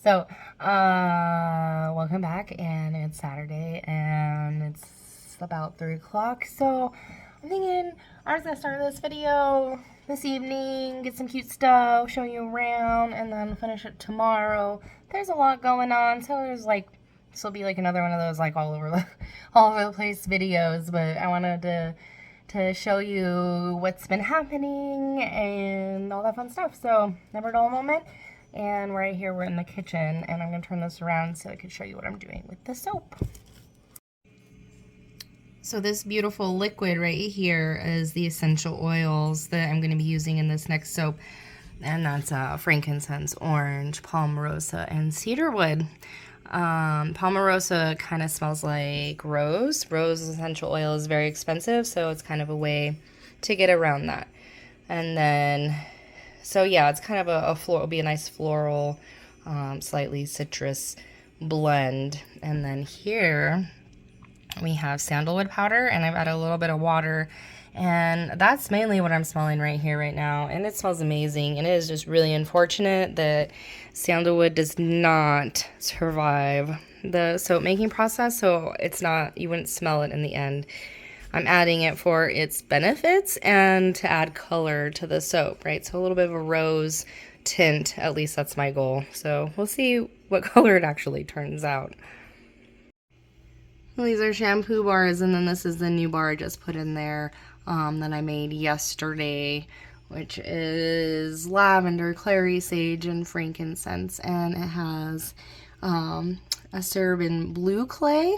So, welcome back, and it's Saturday, and it's about 3 o'clock, so I'm thinking I was gonna start this video this evening, get some cute stuff, show you around, and then finish it tomorrow. There's a lot going on, so there's like, this will be like another one of those like all over the place videos, but I wanted to show you what's been happening and all that fun stuff. So, never dull moment. And right here we're in the kitchen, and I'm going to turn this around so I can show you what I'm doing with the soap. So this beautiful liquid right here is the essential oils that I'm going to be using in this next soap. And that's frankincense, orange, palmarosa, and cedarwood. Palmarosa kind of smells like rose. Rose essential oil is very expensive, so it's kind of a way to get around that. And then, so yeah, it's kind of a floral, it'll be a nice floral, slightly citrus blend. And then here we have sandalwood powder, and I've added a little bit of water. And that's mainly what I'm smelling right here, right now. And it smells amazing. And it is just really unfortunate that sandalwood does not survive the soap making process. So it's not, you wouldn't smell it in the end. I'm adding it for its benefits and to add color to the soap, right? So a little bit of a rose tint, at least that's my goal. So we'll see what color it actually turns out. Well, these are shampoo bars, and then this is the new bar I just put in there that I made yesterday, which is lavender, clary sage, and frankincense, and it has a cerebin blue clay.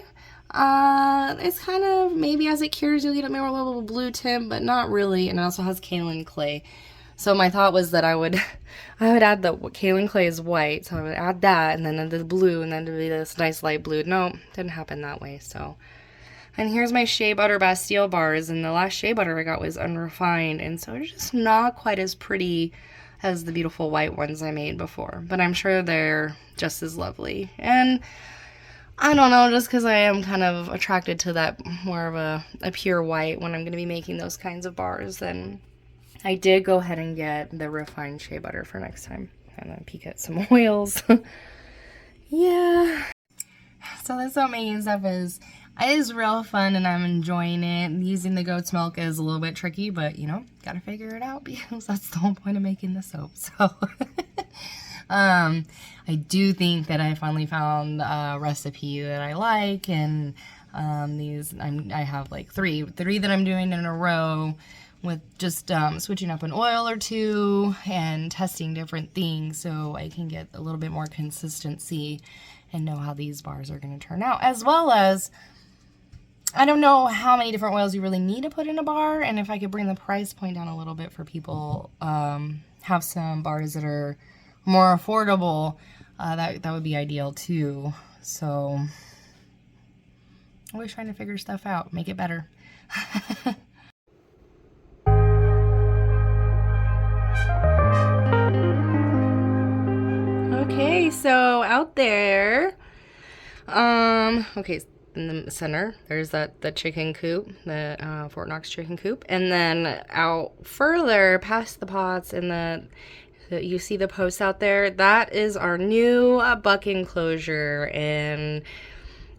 It's kind of, maybe as it cures you'll get a more little blue tint, but not really, and it also has kaolin clay. So my thought was that I would add the kaolin clay is white, so I would add that, and then the blue, and then to be this nice light blue. No, didn't happen that way. So, and here's my shea butter Bastille bars, and the last shea butter I got was unrefined, and so it's just not quite as pretty as the beautiful white ones I made before, but I'm sure they're just as lovely. And I don't know, just because I am kind of attracted to that more of a pure white when I'm going to be making those kinds of bars, then I did go ahead and get the refined shea butter for next time. And then peek at some oils. Yeah. So this soap making stuff is real fun, and I'm enjoying it. Using the goat's milk is a little bit tricky, but you know, gotta figure it out because that's the whole point of making the soap. So I do think that I finally found a recipe that I like, and I have like three that I'm doing in a row, with just switching up an oil or two and testing different things so I can get a little bit more consistency and know how these bars are going to turn out. As well as, I don't know how many different oils you really need to put in a bar, and if I could bring the price point down a little bit for people, have some bars that are more affordable, that would be ideal too. So, always trying to figure stuff out, make it better. Okay, so out there, okay, in the center, there's the chicken coop, the Fort Knox chicken coop, and then out further past the pots and you see the posts out there, that is our new buck enclosure, and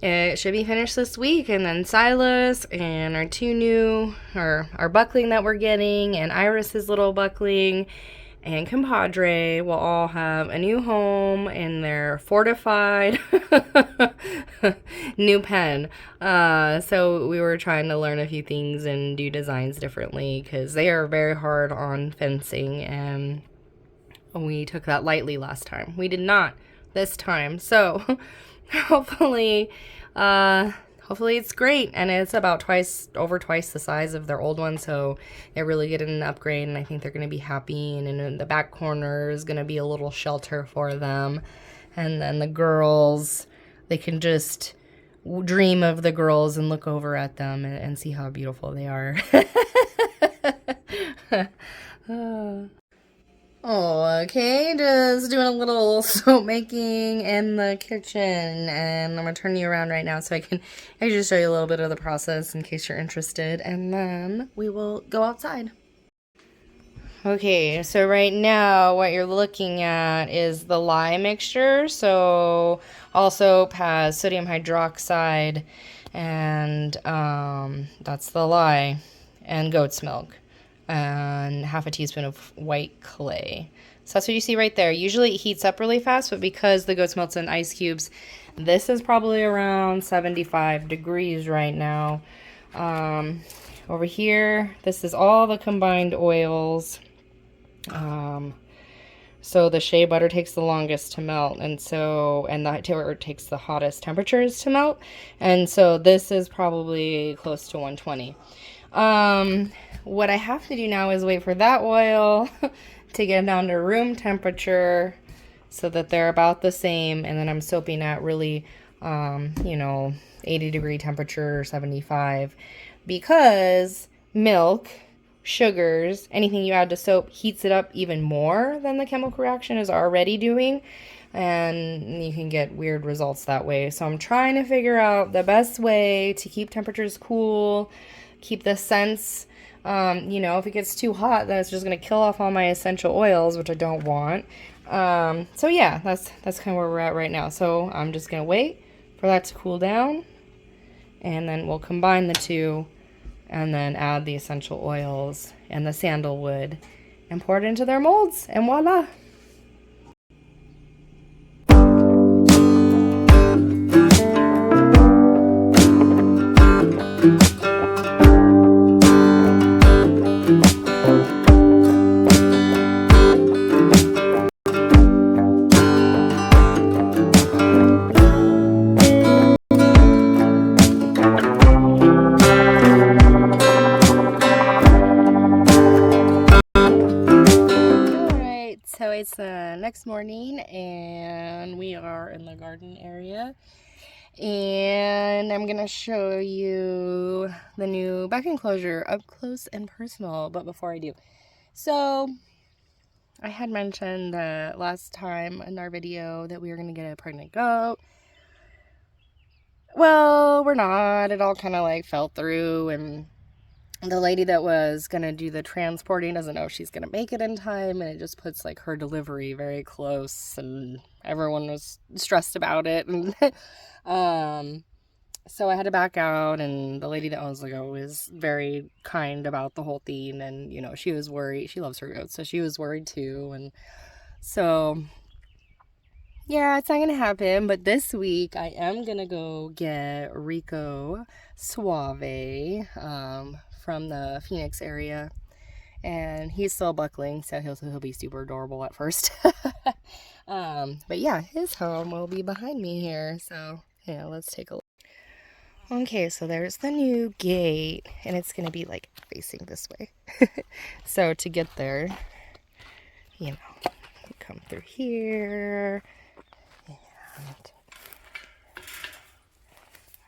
it should be finished this week. And then Silas and our two new, our buckling that we're getting, and Iris's little buckling, and compadre will all have a new home in their fortified new pen. So we were trying to learn a few things and do designs differently, because they are very hard on fencing, and we took that lightly last time. We did not this time. So hopefully it's great, and it's about over twice the size of their old one, so they're really getting an upgrade, and I think they're going to be happy. And in the back corner is going to be a little shelter for them, and then the girls, they can just dream of the girls and look over at them and see how beautiful they are. Okay, just doing a little soap making in the kitchen, and I'm gonna turn you around right now so I can just show you a little bit of the process in case you're interested, and then we will go outside. Okay, so right now what you're looking at is the lye mixture. So all soap has sodium hydroxide, and that's the lye, and goat's milk, and half a teaspoon of white clay. So that's what you see right there. Usually it heats up really fast, but because the goat's milk's in ice cubes, this is probably around 75 degrees right now. Over here, this is all the combined oils. So the shea butter takes the longest to melt, and the takes the hottest temperatures to melt, and so this is probably close to 120. What I have to do now is wait for that oil to get down to room temperature so that they're about the same, and then I'm soaping at really, 80-degree temperature, 75, because milk, sugars, anything you add to soap heats it up even more than the chemical reaction is already doing, and you can get weird results that way. So I'm trying to figure out the best way to keep temperatures cool, keep the scents, if it gets too hot, then it's just going to kill off all my essential oils, which I don't want. So yeah, that's kind of where we're at right now. So I'm just going to wait for that to cool down, and then we'll combine the two, and then add the essential oils and the sandalwood and pour it into their molds, and voila. So it's the next morning, and we are in the garden area, and I'm gonna show you the new back enclosure up close and personal. But before I do, so I had mentioned last time in our video that we were gonna get a pregnant goat. Well, we're not. It all kind of like fell through, and the lady that was going to do the transporting doesn't know if she's going to make it in time, and it just puts like her delivery very close, and everyone was stressed about it. And so I had to back out, and the lady that owns the goat was very kind about the whole thing, and she was worried. She loves her goats, so she was worried too. And so yeah, it's not gonna happen, but this week I am gonna go get Rico Suave from the Phoenix area, and he's still buckling, so he'll be super adorable at first. But yeah, his home will be behind me here, so yeah, let's take a look. Okay, so there's the new gate, and it's gonna be like facing this way. So to get there, come through here. And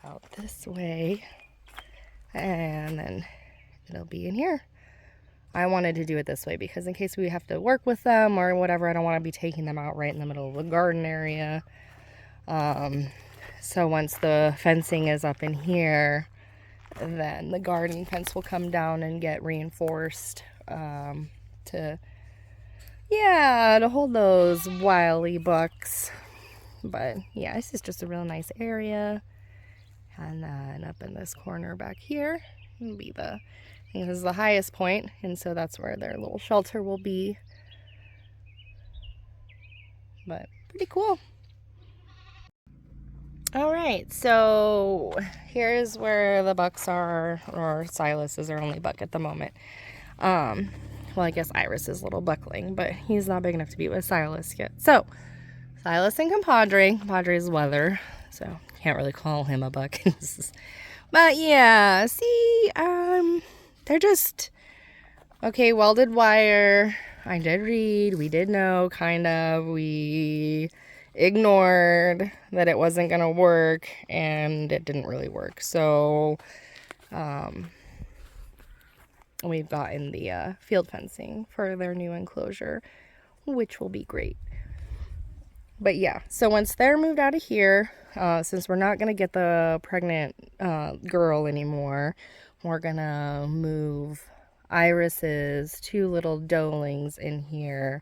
out this way, and then it'll be in here. I wanted to do it this way because in case we have to work with them or whatever, I don't want to be taking them out right in the middle of the garden area. So once the fencing is up in here, then the garden fence will come down and get reinforced to hold those wily bucks. But yeah, this is just a real nice area. And then up in this corner back here will be this is the highest point, and so that's where their little shelter will be. But pretty cool. All right, so here's where the bucks are, or Silas is our only buck at the moment. Well, I guess Iris is little buckling, but he's not big enough to be with Silas yet. So Silas and Compadre. Compadre's weather, so can't really call him a buck. But yeah, see, they're just okay. Welded wire. I did read. We did know, kind of. We ignored that it wasn't gonna work, and it didn't really work. So, we've gotten the field fencing for their new enclosure, which will be great. But yeah, so once they're moved out of here, since we're not going to get the pregnant girl anymore, we're going to move irises, 2 little doelings in here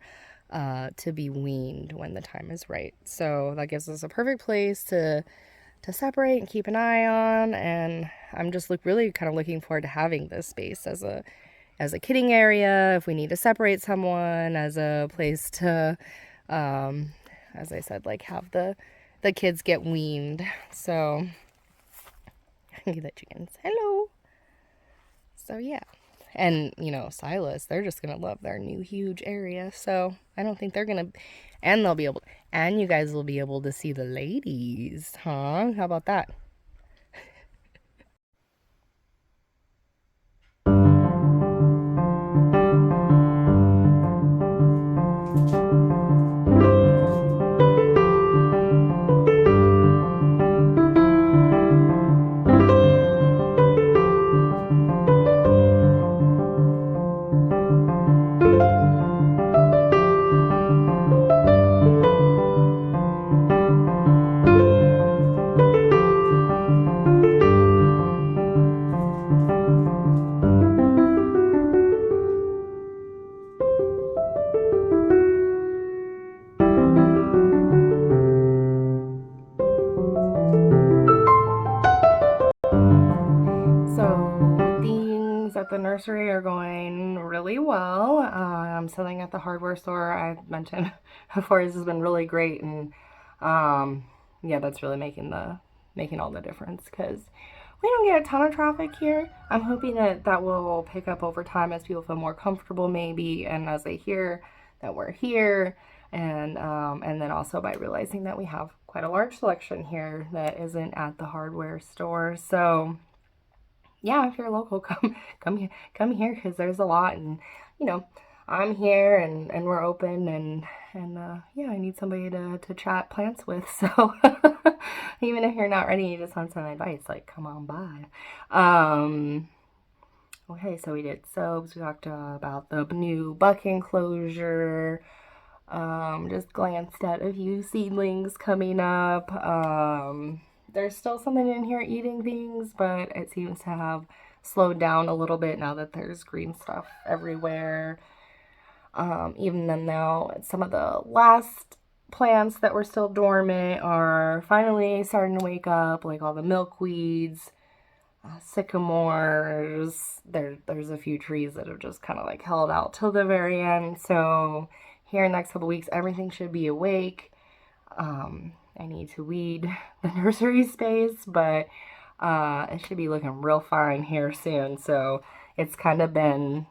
to be weaned when the time is right. So that gives us a perfect place to separate and keep an eye on. And I'm just really kind of looking forward to having this space as a kidding area if we need to separate someone, as a place to as I said, like have the kids get weaned. So the chickens, hello. So yeah. And, you know, Silas, they're just going to love their new huge area. So I don't think they're going to, and they'll be able, and you guys will be able to see the ladies, huh? How about that? So things at the nursery are going really well. I'm selling at the hardware store. I mentioned before, this has been really great, and yeah, that's really making all the difference because we don't get a ton of traffic here. I'm hoping that will pick up over time as people feel more comfortable, maybe, and as they hear that we're here, and then also by realizing that we have quite a large selection here that isn't at the hardware store. So yeah, if you're local, come here because there's a lot, and you know, I'm here, and we're open, and yeah, I need somebody to chat plants with. So even if you're not ready, you just want some advice, like come on by. Okay, so we did soaps. We talked about the new buck enclosure. Just glanced at a few seedlings coming up. There's still something in here eating things, but it seems to have slowed down a little bit now that there's green stuff everywhere. Even then now, some of the last plants that were still dormant are finally starting to wake up, like all the milkweeds, sycamores. There's a few trees that have just kind of like held out till the very end. So here in the next couple weeks, everything should be awake. I need to weed the nursery space, but it should be looking real fine here soon. So it's kind of been,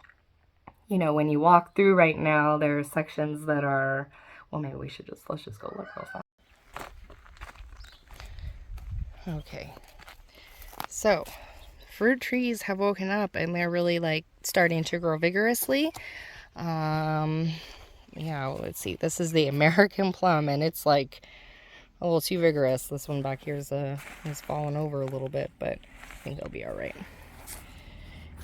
you know, when you walk through right now, there are sections that are, well, maybe let's just go look real fast. Okay. So fruit trees have woken up and they're really like starting to grow vigorously. Yeah, let's see. This is the American plum, and it's like a little too vigorous. This one back here is fallen over a little bit, but I think they'll be all right.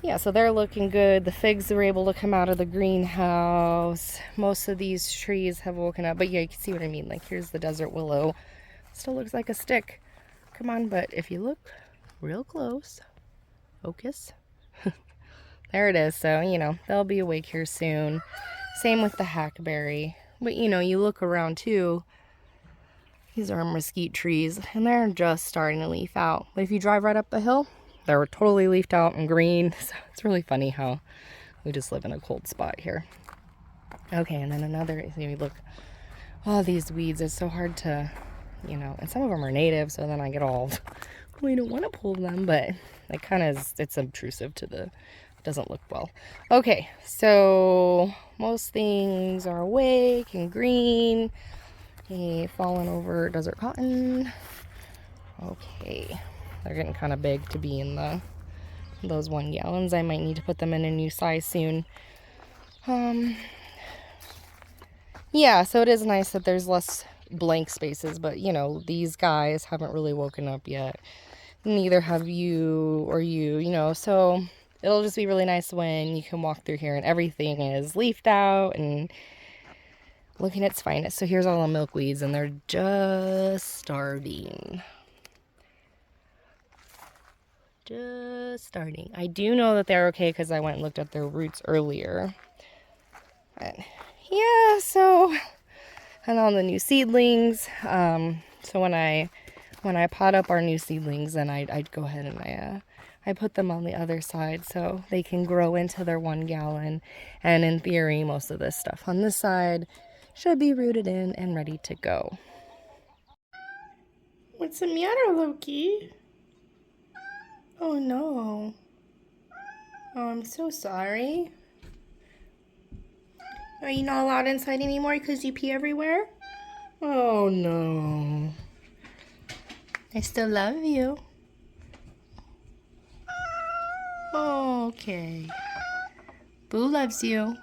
Yeah, so they're looking good. The figs were able to come out of the greenhouse. Most of these trees have woken up, but yeah, you can see what I mean. Like here's the desert willow. Still looks like a stick. Come on, but if you look real close, focus. There it is. So, you know, they'll be awake here soon. Same with the hackberry. But, you know, you look around too. These are mesquite trees, and they're just starting to leaf out. But if you drive right up the hill, they're totally leafed out and green. So it's really funny how we just live in a cold spot here. Okay, and then another, you look, all these weeds, it's so hard to, you know, and some of them are native, so then I get all, we don't want to pull them, but it kind of, it's obtrusive to the, doesn't look well. Okay, so most things are awake and green. Okay, fallen over desert cotton. Okay, they're getting kind of big to be in those 1 gallons. I might need to put them in a new size soon. Yeah, so it is nice that there's less blank spaces, but you know, these guys haven't really woken up yet. Neither have you or you know, so it'll just be really nice when you can walk through here and everything is leafed out and looking its finest. So here's all the milkweeds, and they're just starting. just starting. I do know that they're okay because I went and looked at their roots earlier. But yeah, so, and all the new seedlings. So when I pot up our new seedlings, then I'd go ahead and I put them on the other side so they can grow into their 1 gallon. And in theory, most of this stuff on this side should be rooted in and ready to go. What's the matter, Loki? Oh no. Oh, I'm so sorry. Are you not allowed inside anymore because you pee everywhere? Oh no. I still love you. Okay. Boo loves you.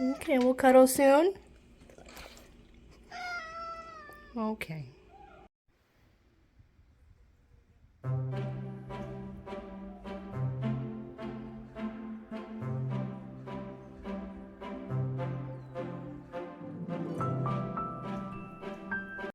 Okay, we'll cuddle soon. Okay.